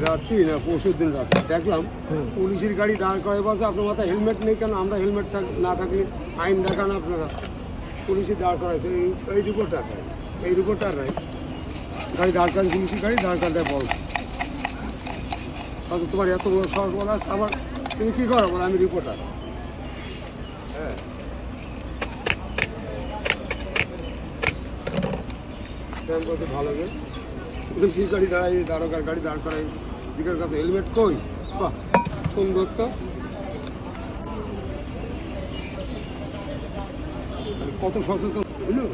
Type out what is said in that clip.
রাত্রি না পরশুর দিন রাত্রি দেখলাম পুলিশের গাড়ি দাঁড় করে বলছে আপনার মাথায় হেলমেট নেই কেন? আমরা হেলমেট না থাকলে আইন দেখান আপনারা। পুলিশে দাঁড় করাইছে এই রিপোর্টার রায় গাড়ি দাঁড় করায়, পুলিশের গাড়ি দাঁড় করাতে বলছে আচ্ছা তোমার এত বড় সাহস বলা আবার তুমি কী করো বলো আমি রিপোর্টার। হ্যাঁ বলছে ভালো গে পুলিশের গাড়ি দাঁড়াই দারোগার গাড়ি দাঁড় করাই দিকের কাছে হেলমেট কই? বাহ সুন্দর তো, কত সচেতন বুঝলো।